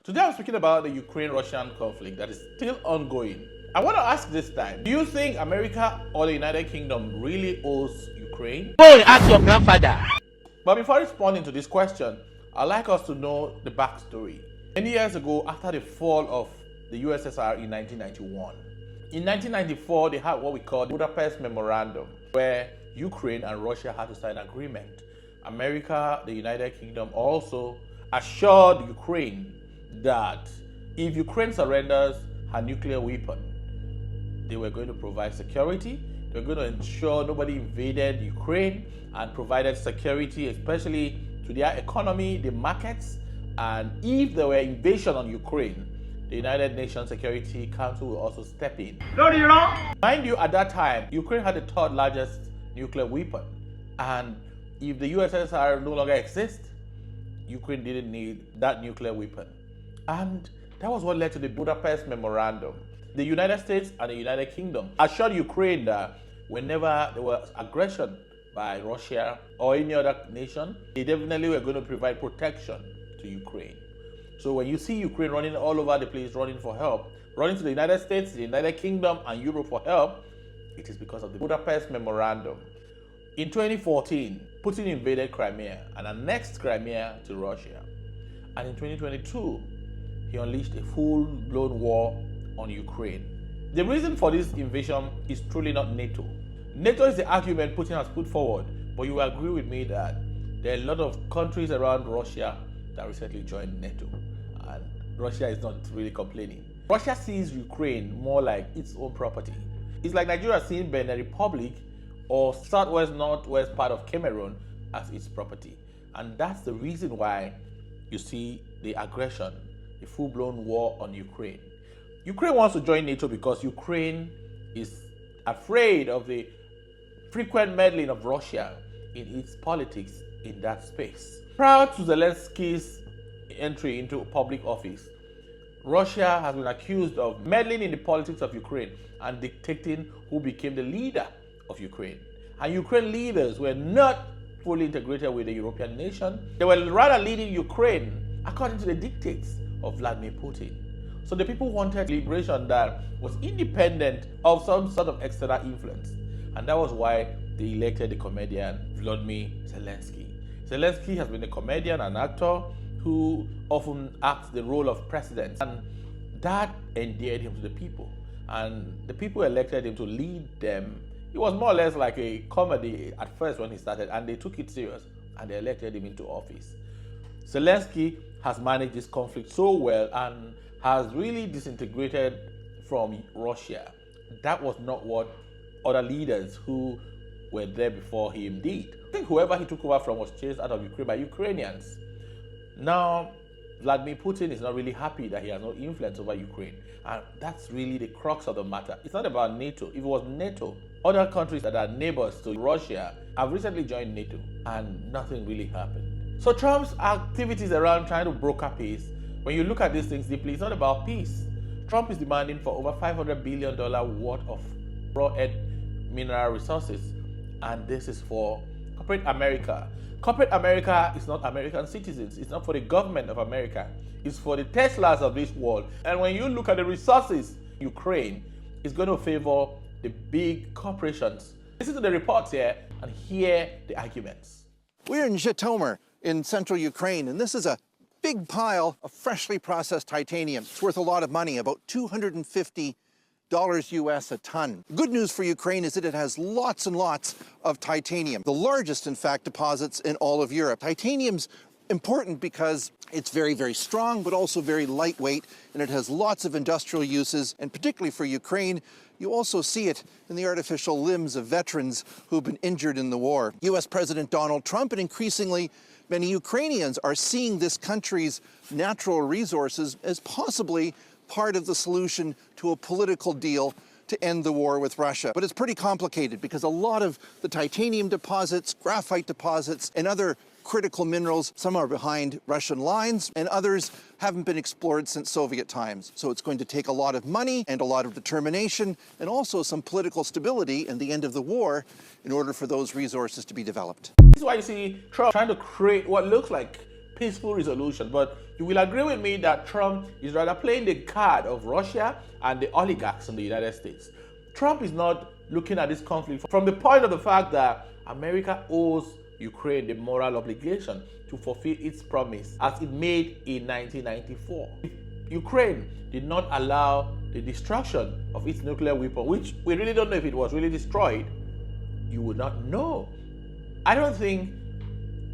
Today I'm speaking about the Ukraine-Russian conflict that is still ongoing. I want to ask this time, do you think America or the United Kingdom really owes Ukraine? Go and ask your grandfather. But before responding to this question, I'd like us to know the backstory. Many years ago, after the fall of the USSR in 1991, in 1994 they had what we call the Budapest Memorandum, where Ukraine and Russia had to sign an agreement. America, the United Kingdom also assured Ukraine that if Ukraine surrenders her nuclear weapon, they were going to provide security. They were going to ensure nobody invaded Ukraine and provided security, especially to their economy, the markets, and if there were invasion on Ukraine, the United Nations Security Council will also step in. Mind you, at that time, Ukraine had the third largest nuclear weapon, and if the USSR no longer exists, Ukraine didn't need that nuclear weapon. And that was what led to the Budapest Memorandum. The United States and the United Kingdom assured Ukraine that whenever there was aggression by Russia or any other nation, they definitely were going to provide protection to Ukraine. So when you see Ukraine running all over the place, running for help, running to the United States, the United Kingdom, and Europe for help, it is because of the Budapest Memorandum. In 2014, Putin invaded Crimea and annexed Crimea to Russia. And in 2022, he unleashed a full-blown war on Ukraine. The reason for this invasion is truly not NATO. NATO is the argument Putin has put forward, but you will agree with me that there are a lot of countries around Russia that recently joined NATO, and Russia is not really complaining. Russia sees Ukraine more like its own property. It's like Nigeria seeing Benin Republic or southwest northwest part of Cameroon as its property. And that's the reason why you see the aggression, the full-blown war on Ukraine. Ukraine wants to join NATO because Ukraine is afraid of the frequent meddling of Russia in its politics in that space. Prior to Zelensky's entry into public office, Russia has been accused of meddling in the politics of Ukraine and dictating who became the leader of Ukraine. And Ukraine leaders were not fully integrated with the European nation. They were rather leading Ukraine according to the dictates of Vladimir Putin. So the people wanted liberation that was independent of some sort of external influence. And that was why they elected the comedian Volodymyr Zelensky. Zelensky has been a comedian, an actor who often acts the role of president. And that endeared him to the people. And the people elected him to lead them. It was more or less like a comedy at first when he started, and they took it serious and they elected him into office. Zelensky has managed this conflict so well and has really disintegrated from Russia. That was not what other leaders who were there before him did. I think whoever he took over from was chased out of Ukraine by Ukrainians. Now, Vladimir Putin is not really happy that he has no influence over Ukraine. And that's really the crux of the matter. It's not about NATO. If it was NATO, other countries that are neighbors to Russia have recently joined NATO and nothing really happened. So Trump's activities around trying to broker peace, when you look at these things deeply, it's not about peace. Trump is demanding for over $500 billion worth of raw earth mineral resources. And this is for corporate America. Corporate America is not American citizens. It's not for the government of America. It's for the Teslas of this world. And when you look at the resources, Ukraine is going to favor the big corporations. Listen to the reports here and hear the arguments. We're in Zhytomyr in central Ukraine, and this is a big pile of freshly processed titanium. It's worth a lot of money, about $250 US a ton. Good news for Ukraine is that it has lots and lots of titanium. The largest, in fact, deposits in all of Europe. Titanium's important because it's very, very strong, but also very lightweight, and it has lots of industrial uses, and particularly for Ukraine, you also see it in the artificial limbs of veterans who've been injured in the war. US President Donald Trump and increasingly many Ukrainians are seeing this country's natural resources as possibly part of the solution to a political deal to end the war with Russia. But it's pretty complicated because a lot of the titanium deposits, graphite deposits, and other critical minerals, some are behind Russian lines, and others haven't been explored since Soviet times. So it's going to take a lot of money and a lot of determination and also some political stability in the end of the war in order for those resources to be developed. This is why you see Trump trying to create what looks like peaceful resolution. But you will agree with me that Trump is rather playing the card of Russia and the oligarchs in the United States. Trump is not looking at this conflict from the point of the fact that America owes Ukraine the moral obligation to fulfill its promise as it made in 1994. If Ukraine did not allow the destruction of its nuclear weapon, which we really don't know if it was really destroyed, you would not know. I don't think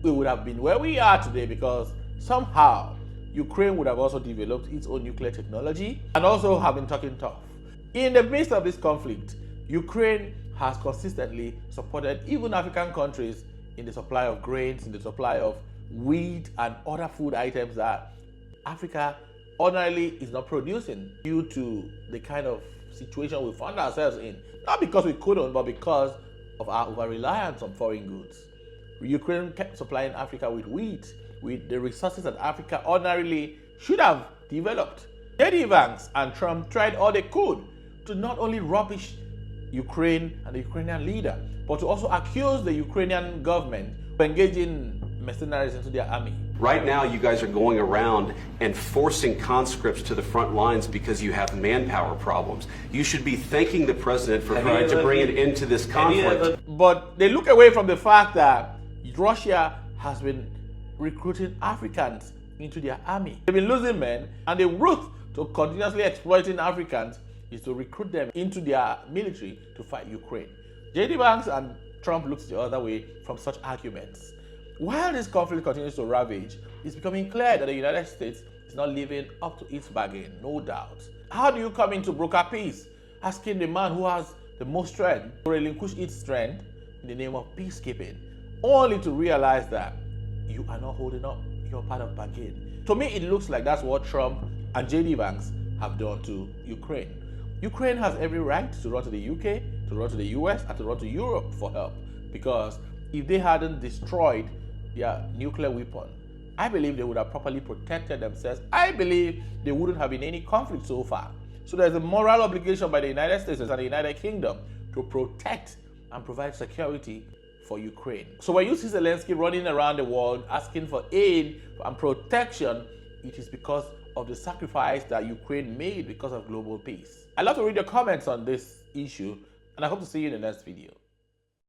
we would have been where we are today, because somehow Ukraine would have also developed its own nuclear technology and also have been talking tough. In the midst of this conflict, Ukraine has consistently supported even African countries in the supply of grains, in the supply of wheat and other food items that Africa ordinarily is not producing due to the kind of situation we found ourselves in. Not because we couldn't, but because of our over-reliance on foreign goods. Ukraine kept supplying Africa with wheat, with the resources that Africa ordinarily should have developed. J.D. Vance and Trump tried all they could to not only rubbish Ukraine and the Ukrainian leader, but to also accuse the Ukrainian government of engaging mercenaries into their army. Right now, you guys are going around and forcing conscripts to the front lines because you have manpower problems. You should be thanking the president for trying to bring an end to this conflict. But they look away from the fact that Russia has been recruiting Africans into their army. They've been losing men, and the route to continuously exploiting Africans is to recruit them into their military to fight Ukraine. J.D. Vance and Trump looks the other way from such arguments. While this conflict continues to ravage, it's becoming clear that the United States is not living up to its bargain, no doubt. How do you come in to broker peace, asking the man who has the most strength to relinquish its strength in the name of peacekeeping, only to realize that you are not holding up your part of bargain? To me, it looks like that's what Trump and J.D. Vance have done to Ukraine. Ukraine has every right to run to the UK, to run to the US, and to run to Europe for help, because if they hadn't destroyed their nuclear weapon, I believe they would have properly protected themselves. I believe there wouldn't have been any conflict so far. So there's a moral obligation by the United States and the United Kingdom to protect and provide security for Ukraine. So when you see Zelensky running around the world asking for aid and protection, it is because of the sacrifice that Ukraine made because of global peace. I'd love to read your comments on this issue, and I hope to see you in the next video.